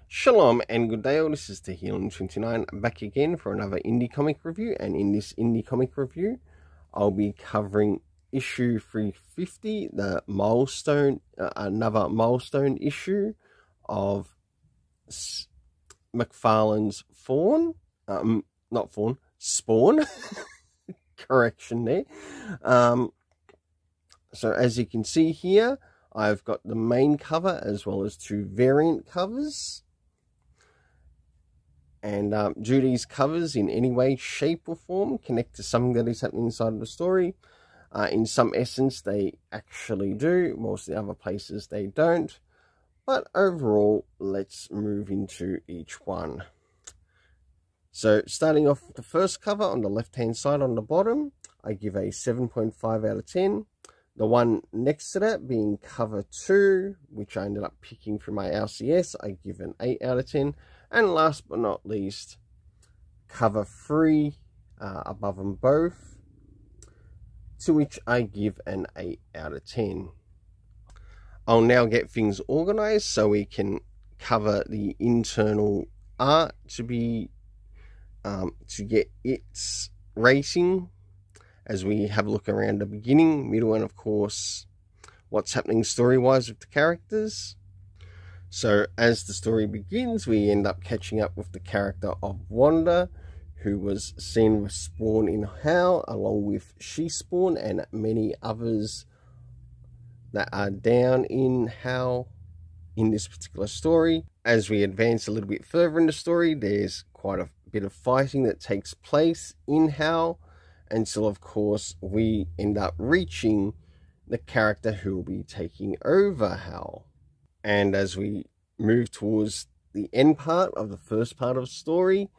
Shalom and good day all, this is the Healing29 back again for another indie comic review, and in this indie comic review I'll be covering issue 350, the milestone, another milestone issue of McFarlane's Spawn, correction there. So as you can see here, I've got the main cover as well as two variant covers. And do these covers in any way, shape or form connect to something that is happening inside of the story? In some essence they actually do, most of the other places they don't. But overall, let's move into each one. So starting off with the first cover on the left hand side on the bottom, I give a 7.5 out of 10. The one next to that being cover 2, which I ended up picking from my LCS, I give an 8 out of 10. And last but not least, cover 3, above them both, to which I give an 8 out of 10. I'll now get things organized so we can cover the internal art to be to get its rating, as we have a look around the beginning, middle, and of course what's happening story-wise with the characters. So as the story begins, we end up catching up with the character of Wanda, who was seen with Spawn in Hell, along with She-Spawn and many others that are down in Hell in this particular story. As we advance a little bit further in the story, there's quite a bit of fighting that takes place in Hell, until of course we end up reaching the character who will be taking over Hell. And as we move towards the end part of the first part of the story,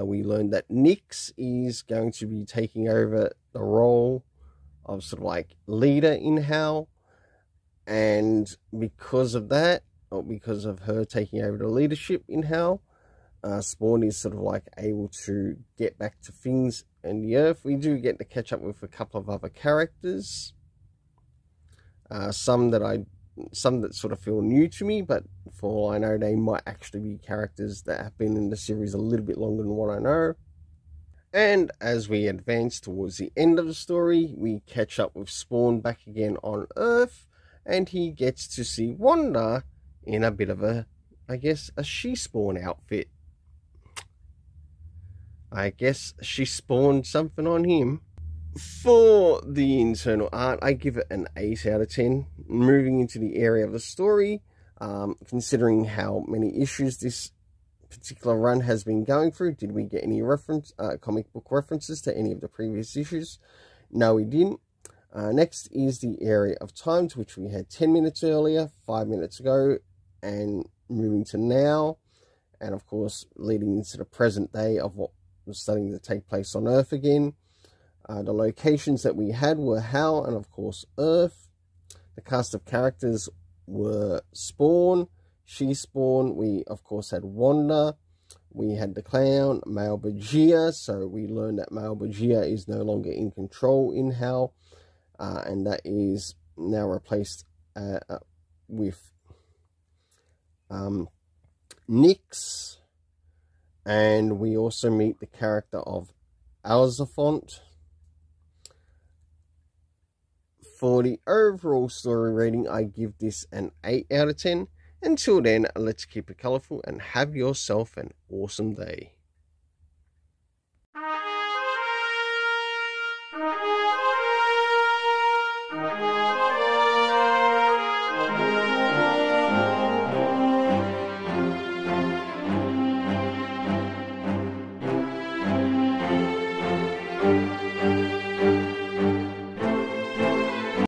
we learn that Nyx is going to be taking over the role of sort of like leader in Hell. And because of that, or because of her taking over the leadership in Hell, Spawn is sort of like able to get back to things in the earth. We do get to catch up with a couple of other characters. Some that sort of feel new to me, but for all I know, they might actually be characters that have been in the series a little bit longer than what I know. And as we advance towards the end of the story, we catch up with Spawn back again on Earth, and he gets to see Wanda in a bit of a, I guess, a She-Spawn outfit. I guess she spawned something on him. For the internal art, I give it an 8 out of 10. Moving into the area of the story, considering how many issues this particular run has been going through, did we get any comic book references to any of the previous issues? No, we didn't. Next is the area of time, to which we had 10 minutes earlier, 5 minutes ago, and moving to now, and of course leading into the present day of what was starting to take place on Earth again. The locations that we had were Hell and of course Earth. The cast of characters were Spawn, She-Spawn, we of course had Wanda, we had the clown, Malbagia, so we learned that Malbagia is no longer in control in Hell, and that is now replaced with Nyx. And we also meet the character of Alzafont. For the overall story rating, I give this an 8 out of 10. Until then, let's keep it colourful and have yourself an awesome day.